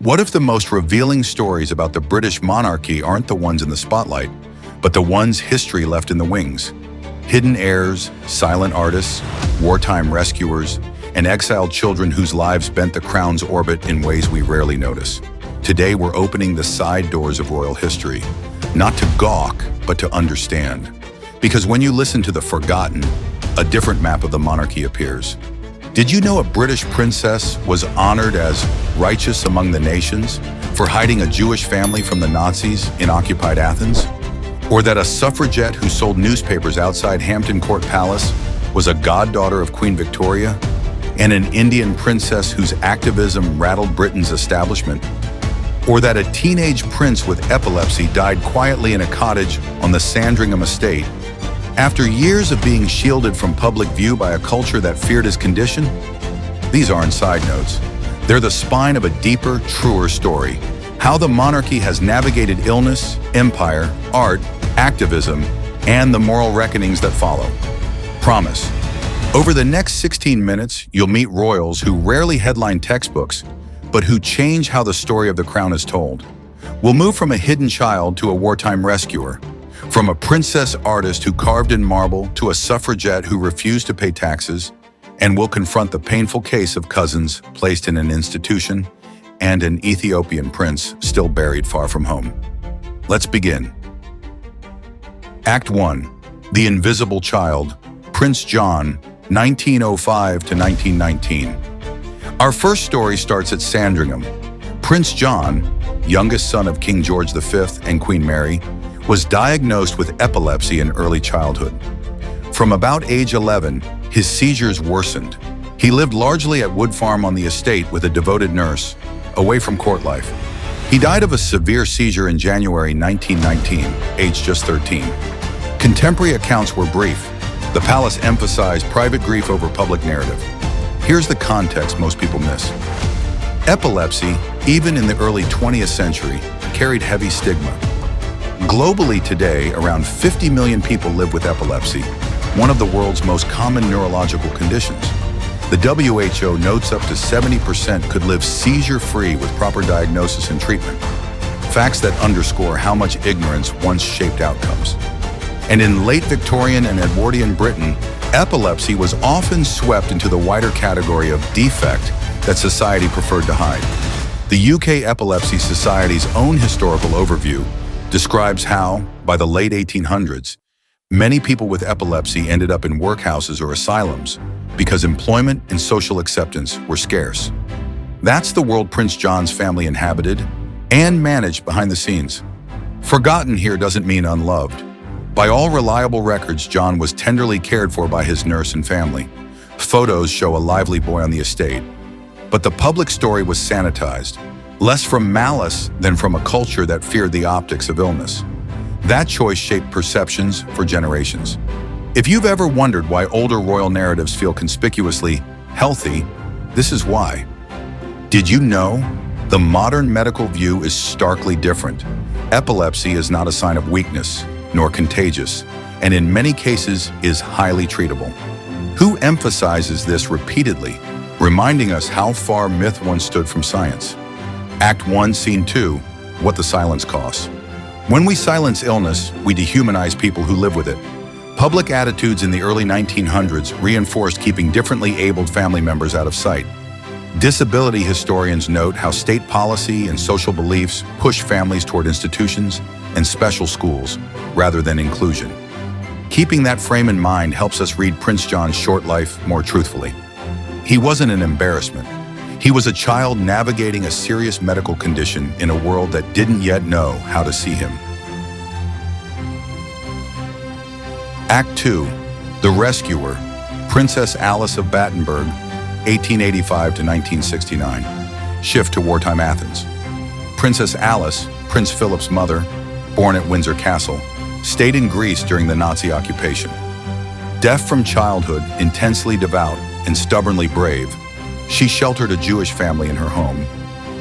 What if the most revealing stories about the British monarchy aren't the ones in the spotlight, but the ones history left in the wings? Hidden heirs, silent artists, wartime rescuers, and exiled children whose lives bent the crown's orbit in ways we rarely notice. Today, we're opening the side doors of royal history, not to gawk, but to understand. Because when you listen to the forgotten, a different map of the monarchy appears. Did you know a British princess was honored as righteous among the nations for hiding a Jewish family from the Nazis in occupied Athens? Or that a suffragette who sold newspapers outside Hampton Court Palace was a goddaughter of Queen Victoria? And an Indian princess whose activism rattled Britain's establishment? Or that a teenage prince with epilepsy died quietly in a cottage on the Sandringham estate after years of being shielded from public view by a culture that feared his condition? These aren't side notes. They're the spine of a deeper, truer story. How the monarchy has navigated illness, empire, art, activism, and the moral reckonings that follow. Promise. Over the next 16 minutes, you'll meet royals who rarely headline textbooks, but who change how the story of the crown is told. We'll move from a hidden child to a wartime rescuer, from a princess artist who carved in marble to a suffragette who refused to pay taxes, and we'll confront the painful case of cousins placed in an institution and an Ethiopian prince still buried far from home. Let's begin. Act 1. The Invisible Child, Prince John, 1905 to 1919. Our first story starts at Sandringham. Prince John, youngest son of King George V and Queen Mary, was diagnosed with epilepsy in early childhood. From about age 11, his seizures worsened. He lived largely at Wood Farm on the estate with a devoted nurse, away from court life. He died of a severe seizure in January 1919, aged just 13. Contemporary accounts were brief. The palace emphasized private grief over public narrative. Here's the context most people miss. Epilepsy, even in the early 20th century, carried heavy stigma. Globally today, around 50 million people live with epilepsy, one of the world's most common neurological conditions. The WHO notes up to 70% could live seizure-free with proper diagnosis and treatment. Facts that underscore how much ignorance once shaped outcomes. And in late Victorian and Edwardian Britain, epilepsy was often swept into the wider category of defect that society preferred to hide. The UK Epilepsy Society's own historical overview describes how, by the late 1800s, many people with epilepsy ended up in workhouses or asylums because employment and social acceptance were scarce. That's the world Prince John's family inhabited and managed behind the scenes. Forgotten here doesn't mean unloved. By all reliable records, John was tenderly cared for by his nurse and family. Photos show a lively boy on the estate. But the public story was sanitized, less from malice than from a culture that feared the optics of illness. That choice shaped perceptions for generations. If you've ever wondered why older royal narratives feel conspicuously healthy, this is why. Did you know? The modern medical view is starkly different. Epilepsy is not a sign of weakness, nor contagious, and in many cases is highly treatable. Who emphasizes this repeatedly, reminding us how far myth once stood from science? Act 1, Scene 2, What the Silence Costs. When we silence illness, we dehumanize people who live with it. Public attitudes in the early 1900s reinforced keeping differently abled family members out of sight. Disability historians note how state policy and social beliefs push families toward institutions and special schools rather than inclusion. Keeping that frame in mind helps us read Prince John's short life more truthfully. He wasn't an embarrassment. He was a child navigating a serious medical condition in a world that didn't yet know how to see him. Act 2, The Rescuer, Princess Alice of Battenberg, 1885 to 1969. Shift to wartime Athens. Princess Alice, Prince Philip's mother, born at Windsor Castle, stayed in Greece during the Nazi occupation. Deaf from childhood, intensely devout, and stubbornly brave, she sheltered a Jewish family in her home,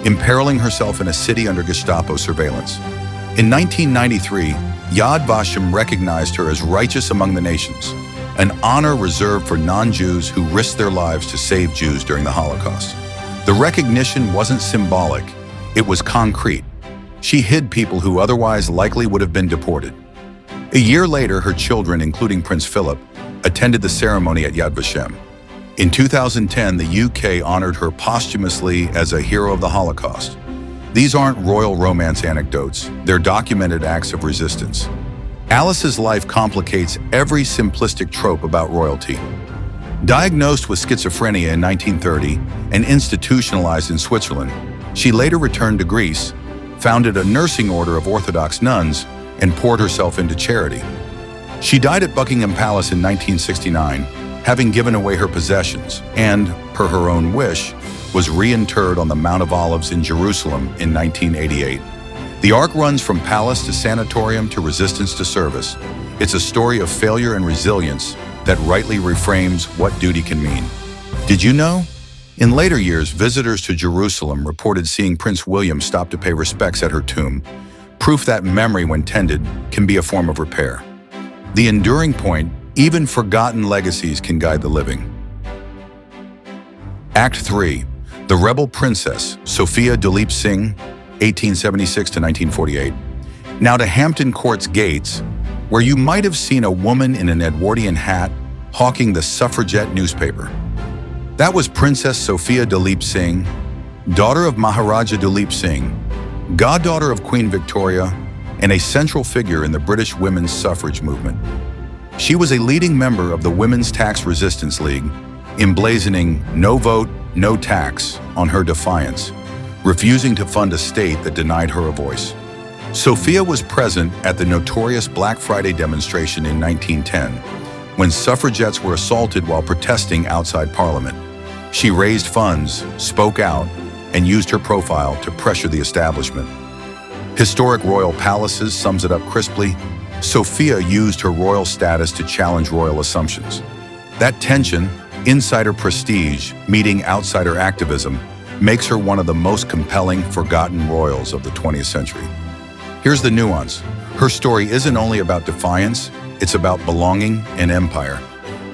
imperiling herself in a city under Gestapo surveillance. In 1993, Yad Vashem recognized her as righteous among the nations, an honor reserved for non-Jews who risked their lives to save Jews during the Holocaust. The recognition wasn't symbolic. It was concrete. She hid people who otherwise likely would have been deported. A year later, her children, including Prince Philip, attended the ceremony at Yad Vashem. In 2010, the UK honored her posthumously as a hero of the Holocaust. These aren't royal romance anecdotes, they're documented acts of resistance. Alice's life complicates every simplistic trope about royalty. Diagnosed with schizophrenia in 1930 and institutionalized in Switzerland, she later returned to Greece, founded a nursing order of Orthodox nuns, and poured herself into charity. She died at Buckingham Palace in 1969, having given away her possessions, and, per her own wish, was reinterred on the Mount of Olives in Jerusalem in 1988. The arc runs from palace to sanatorium to resistance to service. It's a story of failure and resilience that rightly reframes what duty can mean. Did you know? In later years, visitors to Jerusalem reported seeing Prince William stop to pay respects at her tomb, proof that memory, when tended, can be a form of repair. The enduring point, even forgotten legacies can guide the living. Act 3. The Rebel Princess, Sophia Duleep Singh, 1876 to 1948. Now to Hampton Court's gates, where you might have seen a woman in an Edwardian hat hawking the suffragette newspaper. That was Princess Sophia Duleep Singh, daughter of Maharaja Duleep Singh, goddaughter of Queen Victoria, and a central figure in the British women's suffrage movement. She was a leading member of the Women's Tax Resistance League, emblazoning "no vote, no tax" on her defiance, refusing to fund a state that denied her a voice. Sophia was present at the notorious Black Friday demonstration in 1910, when suffragettes were assaulted while protesting outside Parliament. She raised funds, spoke out, and used her profile to pressure the establishment. Historic royal palaces sums it up crisply. Sophia used her royal status to challenge royal assumptions. That tension, insider prestige meeting outsider activism, makes her one of the most compelling, forgotten royals of the 20th century. Here's the nuance. Her story isn't only about defiance, it's about belonging and empire.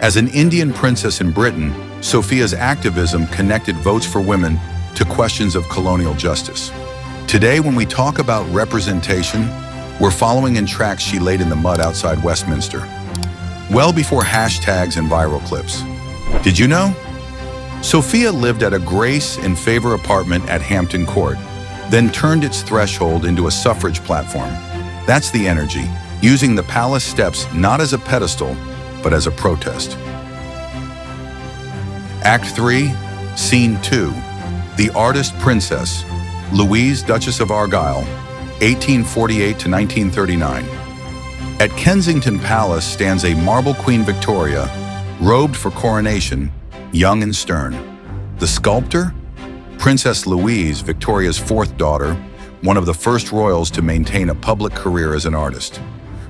As an Indian princess in Britain, Sophia's activism connected votes for women to questions of colonial justice. Today, when we talk about representation, we're following in tracks she laid in the mud outside Westminster, well before hashtags and viral clips. Did you know? Sophia lived at a grace and favor apartment at Hampton Court, then turned its threshold into a suffrage platform. That's the energy, using the palace steps not as a pedestal, but as a protest. Act 3, Scene 2, The Artist Princess, Louise, Duchess of Argyll, 1848 to 1939. At Kensington Palace stands a marble Queen Victoria, robed for coronation, young and stern. The sculptor? Princess Louise, Victoria's fourth daughter, one of the first royals to maintain a public career as an artist.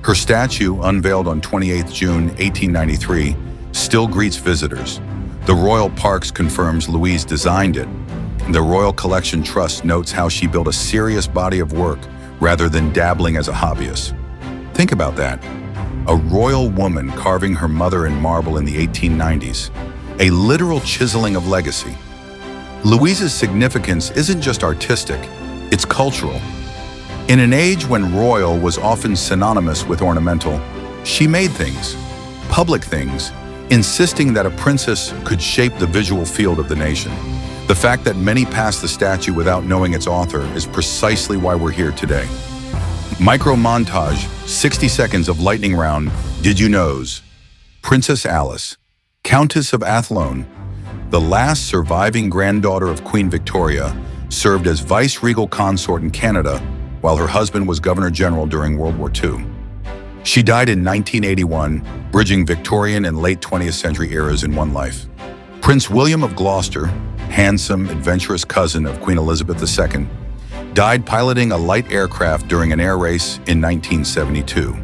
Her statue, unveiled on 28 June 1893, still greets visitors. The Royal Parks confirms Louise designed it. The Royal Collection Trust notes how she built a serious body of work rather than dabbling as a hobbyist. Think about that. A royal woman carving her mother in marble in the 1890s. A literal chiseling of legacy. Louise's significance isn't just artistic, it's cultural. In an age when royal was often synonymous with ornamental, she made things, public things, insisting that a princess could shape the visual field of the nation. The fact that many pass the statue without knowing its author is precisely why we're here today. Micro montage, 60 seconds of lightning round, Did You Knows? Princess Alice, Countess of Athlone, the last surviving granddaughter of Queen Victoria, served as vice-regal consort in Canada while her husband was Governor-General during World War II. She died in 1981, bridging Victorian and late 20th century eras in one life. Prince William of Gloucester, handsome, adventurous cousin of Queen Elizabeth II, died piloting a light aircraft during an air race in 1972.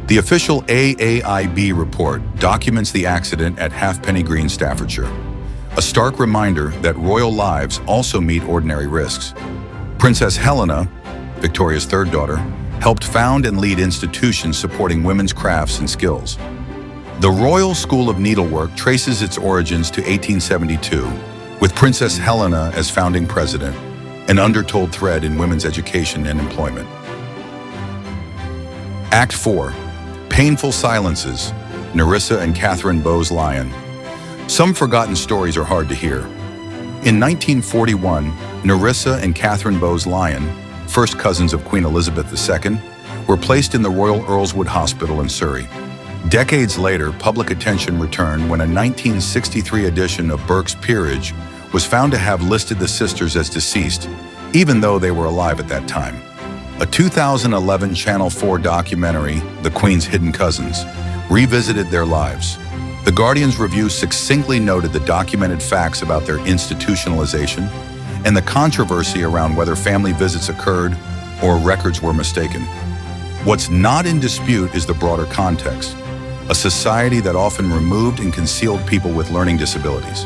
The official AAIB report documents the accident at Halfpenny Green, Staffordshire, a stark reminder that royal lives also meet ordinary risks. Princess Helena, Victoria's third daughter, helped found and lead institutions supporting women's crafts and skills. The Royal School of Needlework traces its origins to 1872, with Princess Helena as founding president. an undertold thread in women's education and employment. Act 4. Painful Silences, Nerissa and Katherine Bowes-Lyon. Some forgotten stories are hard to hear. In 1941, Nerissa and Katherine Bowes-Lyon, first cousins of Queen Elizabeth II, were placed in the Royal Earlswood Hospital in Surrey. Decades later, public attention returned when a 1963 edition of Burke's Peerage was found to have listed the sisters as deceased, even though they were alive at that time. A 2011 Channel 4 documentary, The Queen's Hidden Cousins, revisited their lives. The Guardian's review succinctly noted the documented facts about their institutionalization and the controversy around whether family visits occurred or records were mistaken. What's not in dispute is the broader context, a society that often removed and concealed people with learning disabilities.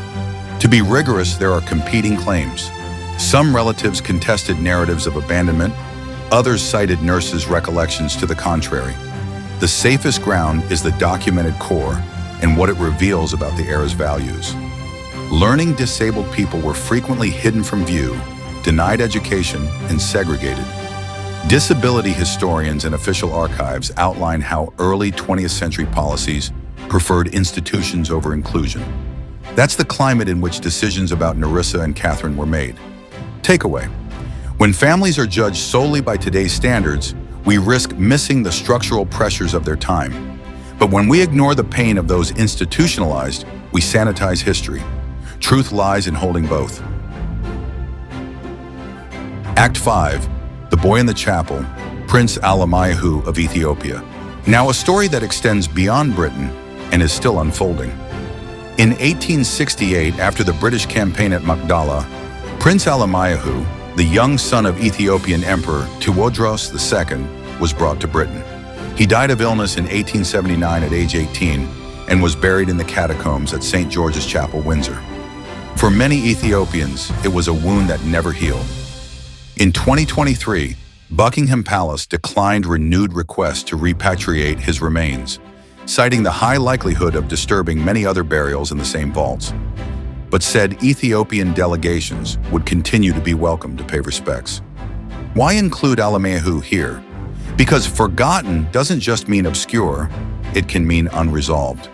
To be rigorous, there are competing claims. Some relatives contested narratives of abandonment, others cited nurses' recollections to the contrary. The safest ground is the documented core and what it reveals about the era's values. Learning disabled people were frequently hidden from view, denied education, and segregated. Disability historians and official archives outline how early 20th century policies preferred institutions over inclusion. That's the climate in which decisions about Nerissa and Katherine were made. Takeaway: when families are judged solely by today's standards, we risk missing the structural pressures of their time. But when we ignore the pain of those institutionalized, we sanitize history. Truth lies in holding both. Act 5. The Boy in the Chapel, Prince Alemayehu of Ethiopia. Now a story that extends beyond Britain and is still unfolding. In 1868, after the British campaign at Magdala, Prince Alemayehu, the young son of Ethiopian Emperor Tewodros II, was brought to Britain. He died of illness in 1879 at age 18 and was buried in the catacombs at St. George's Chapel, Windsor. For many Ethiopians, it was a wound that never healed. In 2023, Buckingham Palace declined renewed requests to repatriate his remains, citing the high likelihood of disturbing many other burials in the same vaults, but said Ethiopian delegations would continue to be welcome to pay respects. Why include Alemayehu here? Because forgotten doesn't just mean obscure, it can mean unresolved.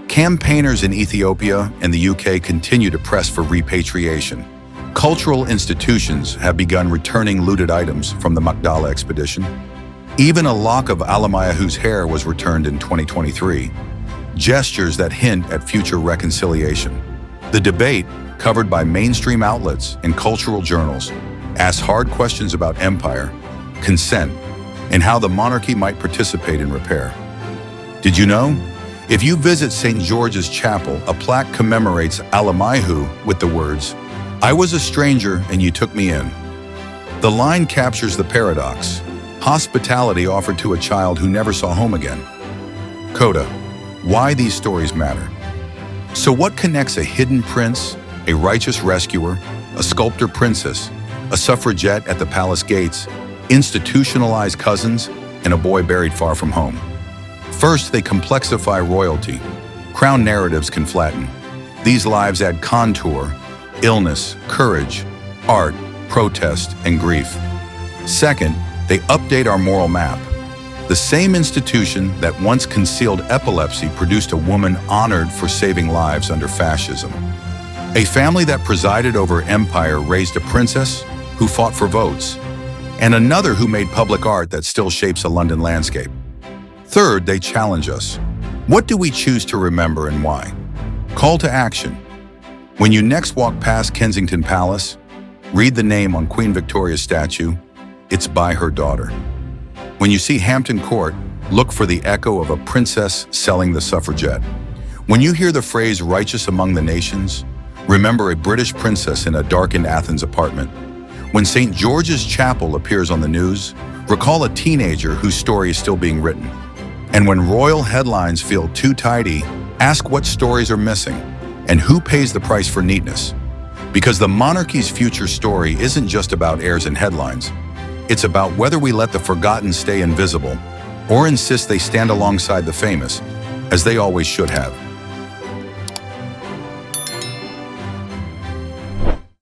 Campaigners in Ethiopia and the UK continue to press for repatriation. Cultural institutions have begun returning looted items from the Magdala expedition. Even a lock of Alemayehu's hair was returned in 2023, gestures that hint at future reconciliation. The debate, covered by mainstream outlets and cultural journals, asks hard questions about empire, consent, and how the monarchy might participate in repair. Did you know? If you visit St. George's Chapel, a plaque commemorates Alemayehu with the words, "I was a stranger and you took me in." The line captures the paradox: hospitality offered to a child who never saw home again. Coda: why these stories matter. So what connects a hidden prince, a righteous rescuer, a sculpted princess, a suffragette at the palace gates, institutionalized cousins, and a boy buried far from home? First, they complexify royalty. Crown narratives can flatten. These lives add contour, illness, courage, art, protest, and grief. Second, they update our moral map. The same institution that once concealed epilepsy produced a woman honored for saving lives under fascism. A family that presided over empire raised a princess who fought for votes, and another who made public art that still shapes a London landscape. Third, they challenge us. What do we choose to remember and why? Call to action. When you next walk past Kensington Palace, read the name on Queen Victoria's statue. It's by her daughter. When you see Hampton Court, look for the echo of a princess selling the suffragette. When you hear the phrase "righteous among the nations," remember a British princess in a darkened Athens apartment. When St. George's Chapel appears on the news, recall a teenager whose story is still being written. And when royal headlines feel too tidy, ask what stories are missing and who pays the price for neatness. Because the monarchy's future story isn't just about heirs and headlines. It's about whether we let the forgotten stay invisible or insist they stand alongside the famous, as they always should have.